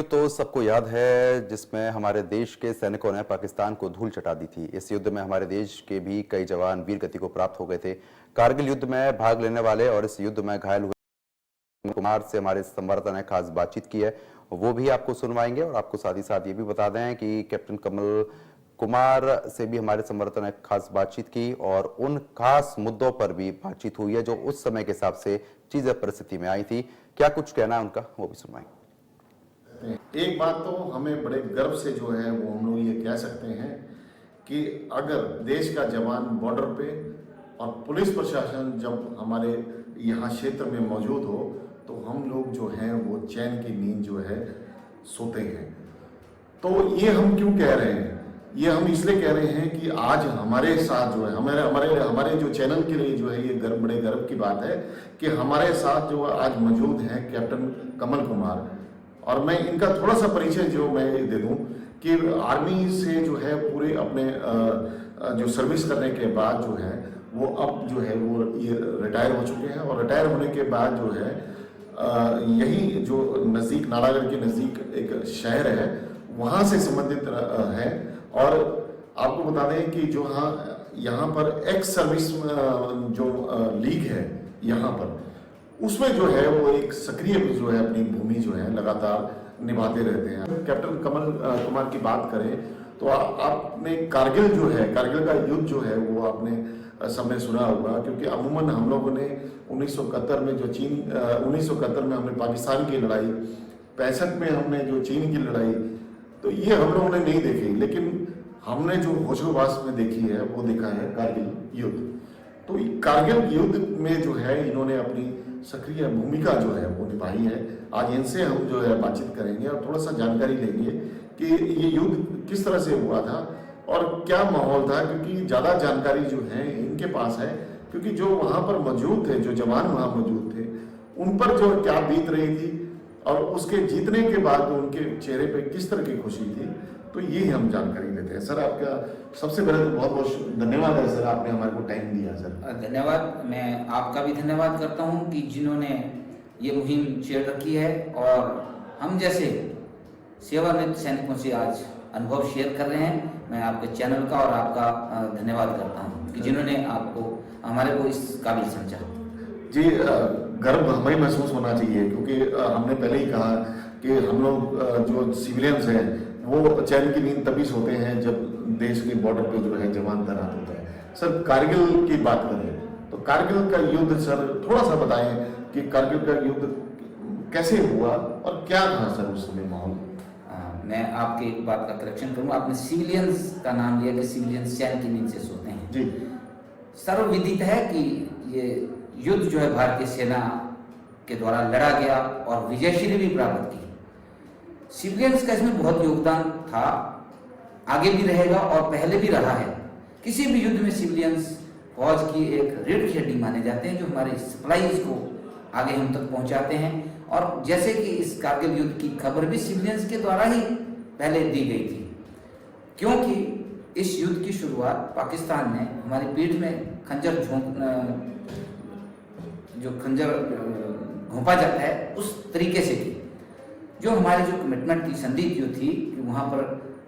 युद्ध तो सबको याद है जिसमें हमारे देश के सैनिकों ने पाकिस्तान को धूल चटा दी थी। इस युद्ध में हमारे देश के भी कई जवान वीर गति को प्राप्त हो गए थे। कारगिल युद्ध में भाग लेने वाले और इस युद्ध में घायल हुए कुमार से हमारे संवाददाता ने खास बातचीत की है, वो भी आपको सुनवाएंगे। और आपको साथ ही साथ ये भी बता दें कि कैप्टन कमल कुमार से भी हमारे संवाददाता ने खास बातचीत की और उन खास मुद्दों पर भी बातचीत हुई है जो उस समय के हिसाब से चीजें परिस्थिति में आई थी। क्या कुछ कहना है उनका, वो भी सुनवाएंगे। एक बात तो हमें बड़े गर्व से जो है वो हम लोग ये कह सकते हैं कि अगर देश का जवान बॉर्डर पे और पुलिस प्रशासन जब हमारे यहाँ क्षेत्र में मौजूद हो तो हम लोग जो हैं वो चैन की नींद जो है सोते हैं। तो ये हम क्यों कह रहे हैं? ये हम इसलिए कह रहे हैं कि आज हमारे साथ जो है हमारे जो चैनल के लिए जो है ये बड़े गर्व की बात है कि हमारे साथ जो आज मौजूद हैं कैप्टन कमल कुमार। और मैं इनका थोड़ा सा परिचय जो मैं दे दूं कि आर्मी से जो है पूरे अपने जो सर्विस करने के बाद जो है वो अब जो है वो ये रिटायर हो चुके हैं। और रिटायर होने के बाद जो है यही जो नज़दीक नालागढ़ के नज़दीक एक शहर है वहाँ से संबंधित है। और आपको बता दें कि जो यहाँ पर एक्स सर्विस जो लीग है यहाँ पर उसमें जो है वो एक सक्रिय जो है अपनी भूमि जो है लगातार निभाते रहते हैं। कैप्टन कमल कुमार की बात करें तो आपने कारगिल जो है कारगिल का युद्ध जो है वो आपने सबने सुना होगा, क्योंकि अमूमन हम लोगों ने 1971 में जो 1971 में हमने पाकिस्तान की लड़ाई, 65 में हमने जो चीन की लड़ाई, तो ये हम लोगों ने नहीं देखी, लेकिन हमने जो होशोबास में देखी है वो देखा है कारगिल युद्ध। तो कारगिल युद्ध में जो है इन्होंने अपनी सक्रिय भूमिका जो है वो निभाई है। आज इनसे हम जो है बातचीत करेंगे और थोड़ा सा जानकारी लेंगे कि ये युद्ध किस तरह से हुआ था और क्या माहौल था, क्योंकि ज़्यादा जानकारी जो है इनके पास है, क्योंकि जो वहाँ पर मौजूद थे, जो जवान वहाँ मौजूद थे, उन पर जो क्या बीत रही थी और उसके जीतने के बाद उनके चेहरे पे किस तरह की खुशी थी, तो यही हम जानकारी लेते हैं। सर आपका सबसे पहले तो बहुत बहुत धन्यवाद है सर, आपने हमारे को टाइम दिया सर। धन्यवाद, मैं आपका भी धन्यवाद करता हूं कि जिन्होंने ये मुहिम छेड़ रखी है और हम जैसे सेवानिवृत्त सैनिकों से आज अनुभव शेयर कर रहे हैं। मैं आपके चैनल का और आपका धन्यवाद करता हूं कि जिन्होंने आपको हमारे को इस काबिल समझा। जी, गर्व हमें महसूस होना चाहिए, क्योंकि हमने पहले ही कहा कि हम लोग जो सिविलियंस हैं वो चैन की नींद तभी सोते हैं जब देश के बॉर्डर पे जो है जवान तैनात होता है। सर कारगिल की बात करें तो कारगिल का युद्ध सर थोड़ा सा बताएं कि कारगिल का युद्ध कैसे हुआ और क्या था सर उस समय माहौल? मैं आपकी एक बात का करेक्शन करूँगा, आपने सिविलियंस का नाम लिया कि सिविलियंस चैन की नींद से सोते हैं। जी, सर्वविदित है कि ये युद्ध जो है भारतीय सेना के द्वारा लड़ा गया और विजयश्री भी प्राप्त की। सिविलियंस का इसमें बहुत योगदान था, आगे भी रहेगा और पहले भी रहा है। किसी भी युद्ध में सिविलियंस फौज की एक रीढ़ की हड्डी माने जाते हैं जो हमारे सप्लाईज को आगे हम तक पहुंचाते हैं। और जैसे कि इस कारगिल युद्ध की खबर भी सिविलियंस के द्वारा ही पहले दी गई थी, क्योंकि इस युद्ध की शुरुआत पाकिस्तान ने हमारी पीठ में खंजर घोंपा जाता है उस तरीके से की। जो हमारी जो कमिटमेंट की संधि जो थी कि वहाँ पर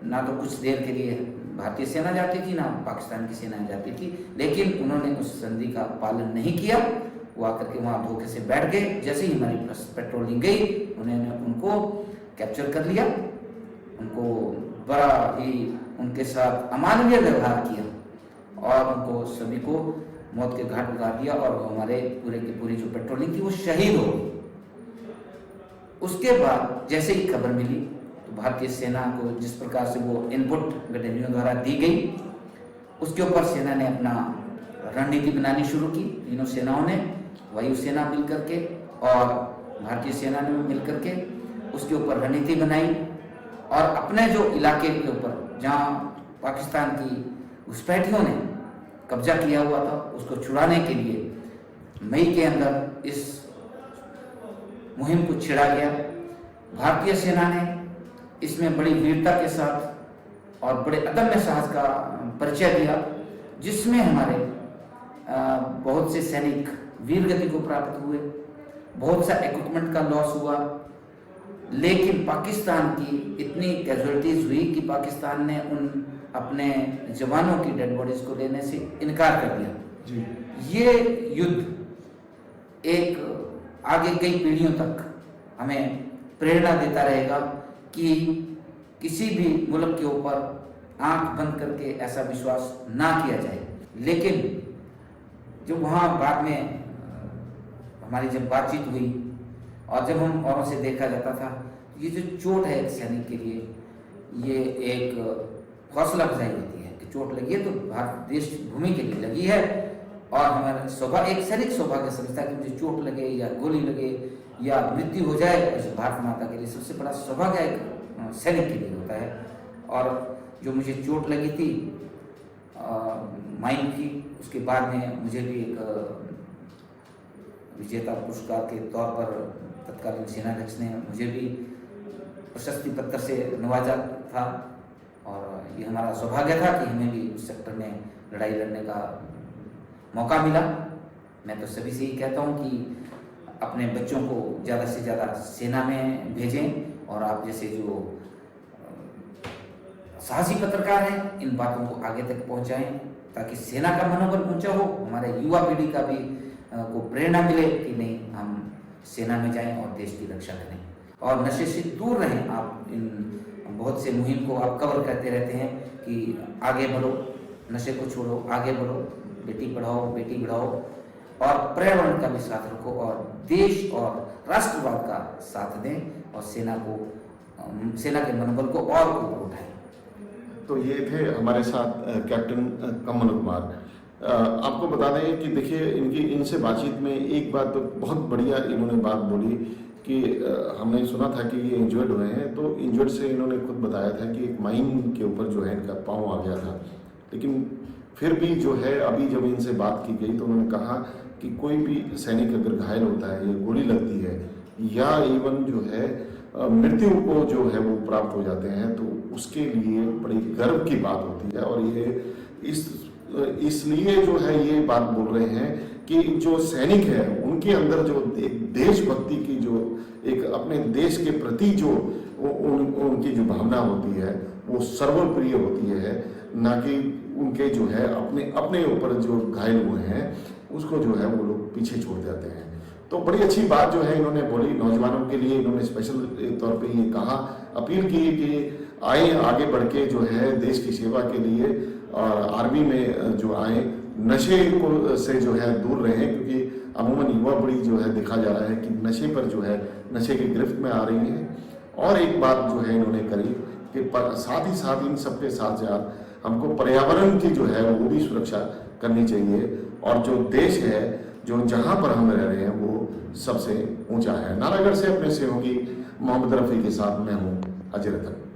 ना तो कुछ देर के लिए भारतीय सेना जाती थी ना पाकिस्तान की सेना जाती थी, लेकिन उन्होंने उस संधि का पालन नहीं किया। वो आकर के वहाँ धोखे से बैठ गए। जैसे ही हमारी पेट्रोलिंग गई उन्होंने उनको कैप्चर कर लिया, उनको बड़ा ही उनके साथ अमानवीय व्यवहार किया और उनको सभी को मौत के घाट उतार दिया और हमारे पूरे की पूरी जो पेट्रोलिंग थी वो शहीद हो गई। उसके बाद जैसे ही खबर मिली तो भारतीय सेना को जिस प्रकार से वो इनपुट बटालियनों द्वारा दी गई, उसके ऊपर सेना ने अपना रणनीति बनानी शुरू की। तीनों सेनाओं ने, वायुसेना मिलकर के और भारतीय सेना ने मिलकर के उसके ऊपर रणनीति बनाई और अपने जो इलाके के ऊपर जहाँ पाकिस्तान की घुसपैठियों ने कब्जा किया हुआ था उसको छुड़ाने के लिए मई के अंदर इस मुहिम को छिड़ा गया। भारतीय सेना ने इसमें बड़ी वीरता के साथ और बड़े अदम्य साहस का परिचय दिया, जिसमें हमारे बहुत से सैनिक वीर गति को प्राप्त हुए, बहुत सा इक्विपमेंट का लॉस हुआ लेकिन पाकिस्तान की इतनी कैजुअलिटीज हुई कि पाकिस्तान ने उन अपने जवानों की डेड बॉडीज को लेने से इनकार कर दिया जी। ये युद्ध एक आगे कई पीढ़ियों तक हमें प्रेरणा देता रहेगा कि किसी भी मुल्क के ऊपर आंख बंद करके ऐसा विश्वास ना किया जाए। लेकिन जब वहाँ बाद में हमारी जब बातचीत हुई और जब हम औरों से देखा जाता था, ये जो चोट है एक सैनिक के लिए, ये एक हौसला अफजाई होती है कि चोट लगी है तो भारत देश भूमि के लिए लगी है। और हमारा सौभाग्य, एक सैनिक सौभाग्य समझता है कि मुझे चोट लगे या गोली लगे या मृत्यु हो जाए, ऐसे भारत माता के लिए सबसे बड़ा सौभाग्य एक सैनिक के लिए होता है। और जो मुझे चोट लगी थी माइन की, उसके बाद में मुझे भी एक विजेता पुरस्कार के तौर पर तत्कालीन सेनाध्यक्ष ने मुझे भी प्रशस्ति पत्र से नवाजा था। और ये हमारा सौभाग्य था कि हमें भी उस सेक्टर में लड़ाई लड़ने का मौका मिला। मैं तो सभी से ही कहता हूँ कि अपने बच्चों को ज़्यादा से ज़्यादा सेना में भेजें और आप जैसे जो साहसी पत्रकार हैं इन बातों को आगे तक पहुँचाएं ताकि सेना का मनोबल ऊंचा हो, हमारे युवा पीढ़ी का भी को प्रेरणा मिले कि नहीं हम सेना में जाएं और देश की रक्षा करें और नशे से दूर रहें। आप इन बहुत से मुहिम को आप कवर करते रहते हैं कि आगे बढ़ो, नशे को छोड़ो, आगे बढ़ो, बेटी पढ़ाओ बेटी बढ़ाओ और पर्यावरण का भी साथ रखो और देश और राष्ट्रवाद का साथ दें और सेना के मनोबल को और ऊपर उठाएं। तो ये थे हमारे साथ कैप्टन कमल कुमार। आपको बता दें कि देखिए इनसे बातचीत में एक बात तो बहुत बढ़िया इन्होंने बात बोली कि हमने सुना था कि ये इंजर्ड हुए हैं, तो इंजर्ड से इन्होंने खुद बताया था कि एक माइन के ऊपर जो है इनका पाँव आ गया था। लेकिन फिर भी जो है अभी जब इनसे बात की गई तो उन्होंने कहा कि कोई भी सैनिक अगर घायल होता है या गोली लगती है या इवन जो है मृत्यु को जो है वो प्राप्त हो जाते हैं तो उसके लिए बड़ी गर्व की बात होती है। और ये इसलिए जो है ये बात बोल रहे हैं कि जो सैनिक है उनके अंदर जो एक देशभक्ति की जो एक अपने देश के प्रति जो उनकी जो भावना होती है वो सर्वप्रिय होती है, ना कि उनके जो है अपने ऊपर जो घायल हुए हैं उसको जो है वो लोग पीछे छोड़ जाते हैं। तो बड़ी अच्छी बात जो है इन्होंने बोली नौजवानों के लिए। इन्होंने स्पेशल तौर पे ये कहा, अपील की कि आए आगे बढ़ के जो है देश की सेवा के लिए और आर्मी में जो आए, नशे को से जो है दूर रहें, क्योंकि अमूमन युवा पीढ़ी जो है देखा जा रहा है कि नशे पर जो है नशे की गिरफ्त में आ रही है। और एक बात जो है इन्होंने करी कि साथ ही साथ इन सबके साथ साथ हमको पर्यावरण की जो है वो भी सुरक्षा करनी चाहिए और जो देश है जो जहाँ पर हम रह रहे हैं वो सबसे ऊंचा है। नालागढ़ से अपने सहयोगी मोहम्मद रफ़ी के साथ मैं हूँ अजय रतन।